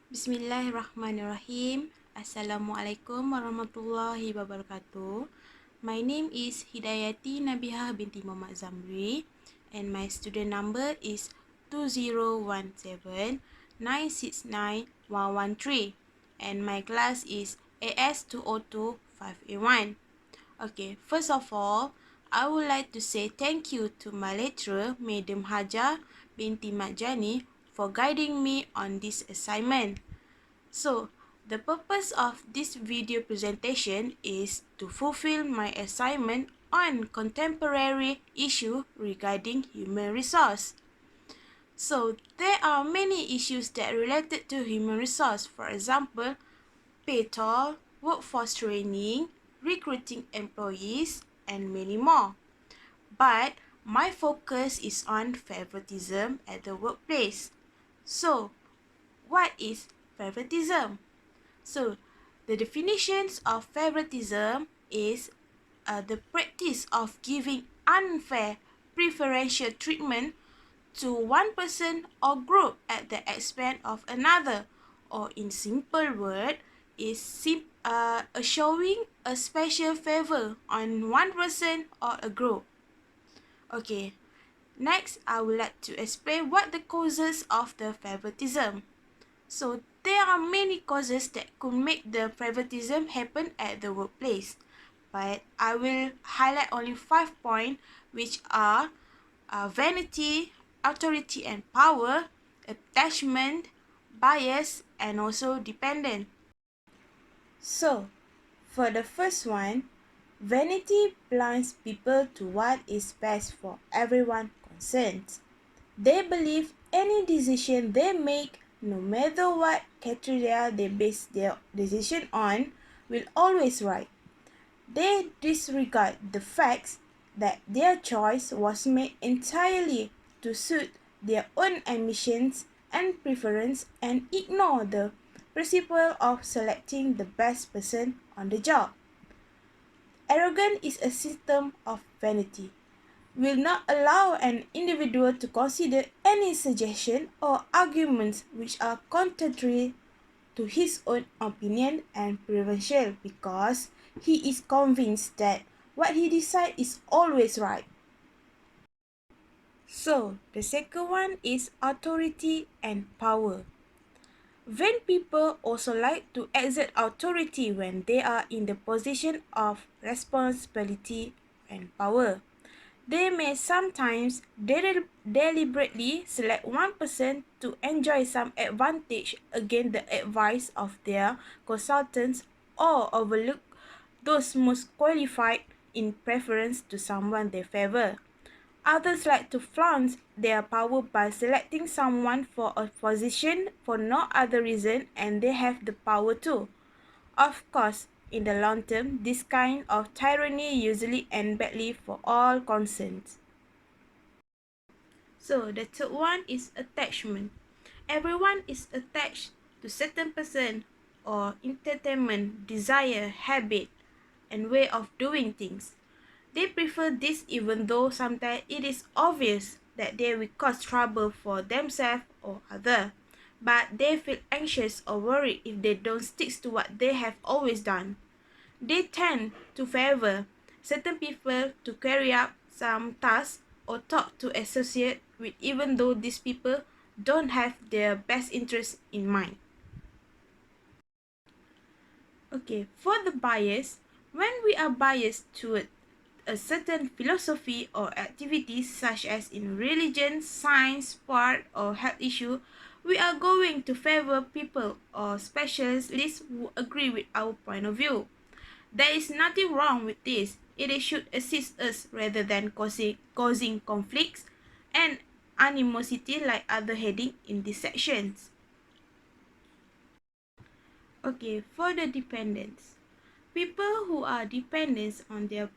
Bismillahirrahmanirrahim. Assalamualaikum warahmatullahi wabarakatuh. My name is Hidayati Nabihah binti Muhammad Zamri and my student number is 2017969113 and my class is AS2025A1. Okay, first of all, I would like to say thank you to my lecturer, Madam Haja binti Majani, for guiding me on this assignment. So, the purpose of this video presentation is to fulfill my assignment on contemporary issue regarding human resource. So, there are many issues that related to human resource. For example, pay toll, workforce training, recruiting employees, and many more. But my focus is on favoritism at the workplace. So, what is favoritism? So, the definitions of favoritism is the practice of giving unfair preferential treatment to one person or group at the expense of another, or in simple word, is showing a special favor on one person or a group. Okay, next I would like to explain what the causes of the favoritism. So, there are many causes that could make the favoritism happen at the workplace, but I will highlight only 5 points, which are vanity, authority and power, attachment, bias, and also dependent. So, for the first one, vanity blinds people to what is best for everyone concerned. They believe any decision they make, no matter what criteria they base their decision on, will always right. They disregard the facts that their choice was made entirely to suit their own ambitions and preference and ignore the principle of selecting the best person on the job. Arrogance is a symptom of vanity. Will not allow an individual to consider any suggestion or arguments which are contrary to his own opinion and preference because he is convinced that what he decides is always right. So, the second one is authority and power. Vain people also like to exert authority when they are in the position of responsibility and power. They may sometimes deliberately select one person to enjoy some advantage against the advice of their consultants or overlook those most qualified in preference to someone they favor. Others like to flaunt their power by selecting someone for a position for no other reason and they have the power too. Of course, in the long term, this kind of tyranny usually ends badly for all concerned. So, the third one is attachment. Everyone is attached to certain person or entertainment, desire, habit, and way of doing things. They prefer this even though sometimes it is obvious that they will cause trouble for themselves or others. But they feel anxious or worried if they don't stick to what they have always done. They tend to favor certain people to carry out some tasks or talk to associate with even though these people don't have their best interest in mind. Okay, for the bias, when we are biased toward a certain philosophy or activities such as in religion, science, sport, or health issue, we are going to favor people or specialists who agree with our point of view. There is nothing wrong with this. It should assist us rather than causing conflicts and animosity like other heading in these sections. Okay, for the dependents. People who are dependent on their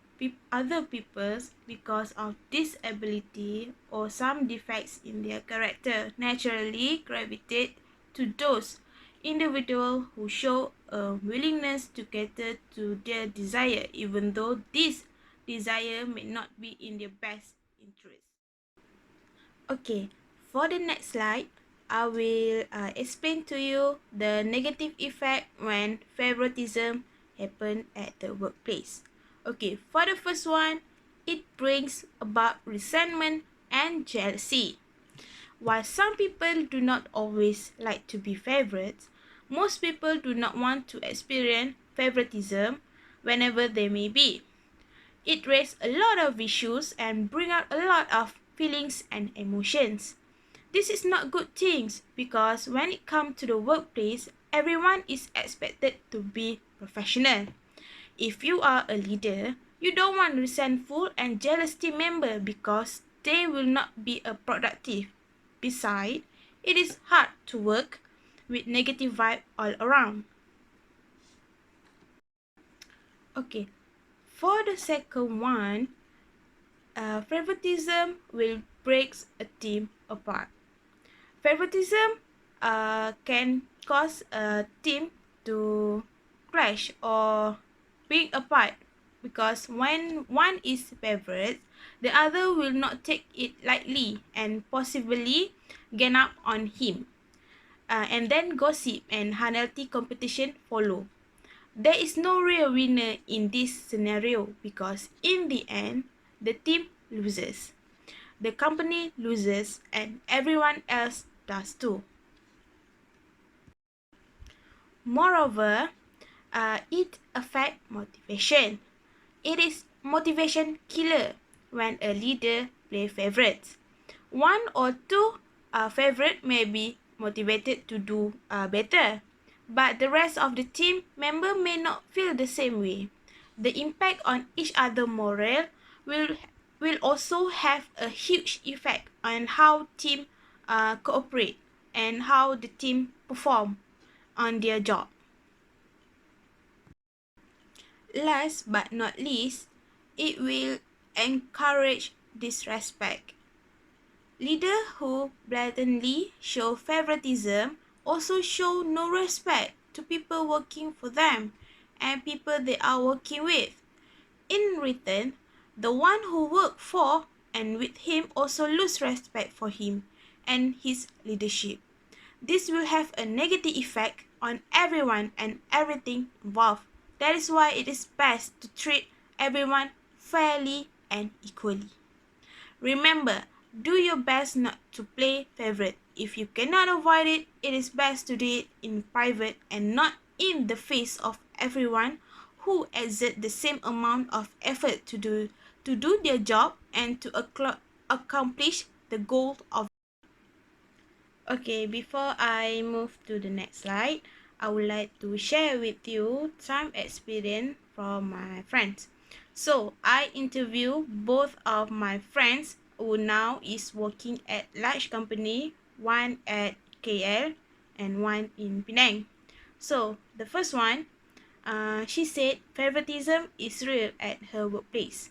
other peoples because of disability or some defects in their character naturally gravitate to those individuals who show a willingness to cater to their desire even though this desire may not be in their best interest. Okay, for the next slide, I will explain to you the negative effect when favoritism happen at the workplace. Okay, for the first one, it brings about resentment and jealousy. While some people do not always like to be favorites, most people do not want to experience favoritism whenever they may be. It raises a lot of issues and bring out a lot of feelings and emotions. This is not good things because when it comes to the workplace, everyone is expected to be professional. If you are a leader, you don't want resentful and jealous team member because they will not be a productive. Besides, it is hard to work with negative vibe all around. Okay, for the second one, favoritism will break a team apart. Favoritism can cause a team to clash or break apart because when one is favorite, the other will not take it lightly and possibly gang up on him. And then gossip and unhealthy competition follow. There is no real winner in this scenario because in the end, the team loses, the company loses, and everyone else does too. Moreover, it affects motivation. It is motivation killer when a leader play favorites. One or two favorite may be motivated to do better, but the rest of the team member may not feel the same way. The impact on each other morale will also have a huge effect on how team cooperate and how the team perform on their job. Last but not least, it will encourage disrespect. Leaders who blatantly show favoritism also show no respect to people working for them and people they are working with. In return, the one who work for and with him also lose respect for him and his leadership. This will have a negative effect on everyone and everything involved. That is why it is best to treat everyone fairly and equally. Remember, do your best not to play favorite. If you cannot avoid it, it is best to do it in private and not in the face of everyone who exert the same amount of effort to do their job and to accomplish the goal of. Okay, before I move to the next slide, I would like to share with you some experience from my friends. So, I interview both of my friends who now is working at large company, one at KL and one in Penang. So, the first one, she said favoritism is real at her workplace.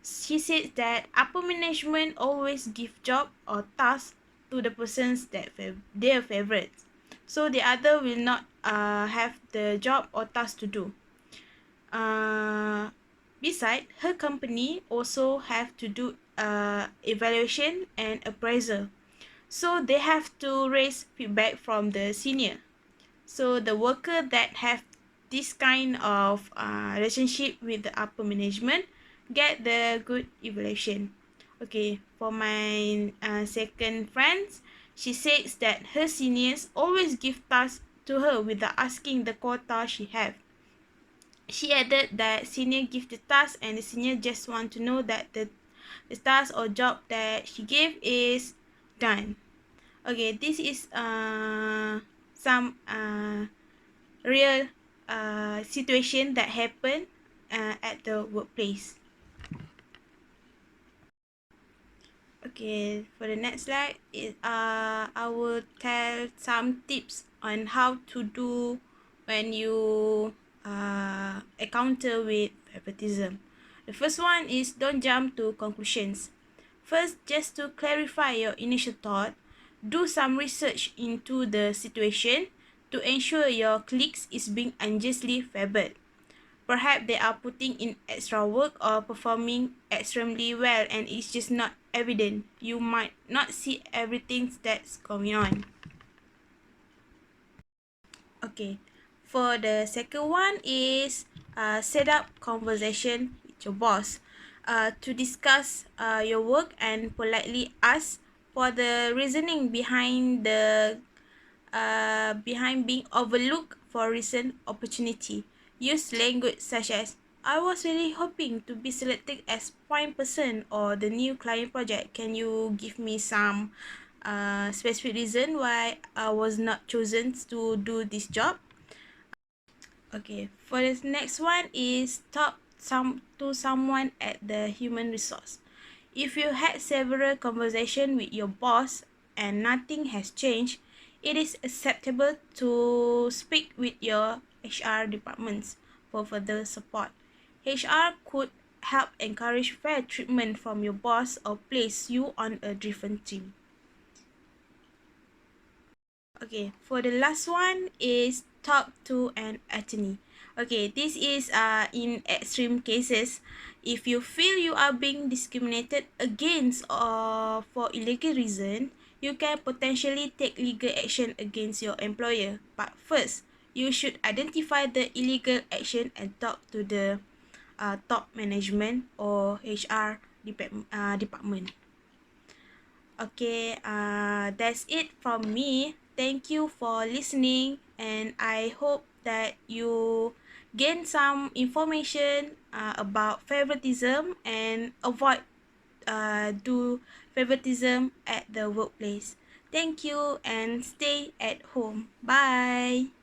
She said that upper management always give job or task to the persons that their favorites, so the other will not have the job or task to do. Besides, her company also have to do evaluation and appraisal, so they have to raise feedback from the senior. So the worker that have this kind of relationship with the upper management get the good evaluation. Okay, for my second friend, she says that her seniors always give tasks to her without asking the quota she have. She added that senior give the task and the senior just want to know that the task or job that she gave is done. Okay, this is some real situation that happened at the workplace. Okay, for the next slide, I will tell some tips on how to do when you encounter with favoritism. The first one is don't jump to conclusions. First, just to clarify your initial thought, do some research into the situation to ensure your colleagues is being unjustly favored. Perhaps they are putting in extra work or performing extremely well and it's just not evident. You might not see everything that's going on. Okay, for the second one is set up conversation with your boss to discuss your work and politely ask for the reasoning behind being overlooked for recent opportunity. Use language such as I was really hoping to be selected as point person or the new client project. Can you give me some specific reason why I was not chosen to do this job? Okay, for this next one is talk to someone at the human resource. If you had several conversations with your boss and nothing has changed, it is acceptable to speak with your HR departments for further support. HR could help encourage fair treatment from your boss or place you on a different team. Okay, for the last one is talk to an attorney. Okay, this is in extreme cases. If you feel you are being discriminated against or for illegal reason, you can potentially take legal action against your employer. But first, you should identify the illegal action and talk to the top management or HR department. Okay, that's it from me. Thank you for listening, and I hope that you gain some information about favoritism and avoid do favoritism at the workplace. Thank you and stay at home. Bye.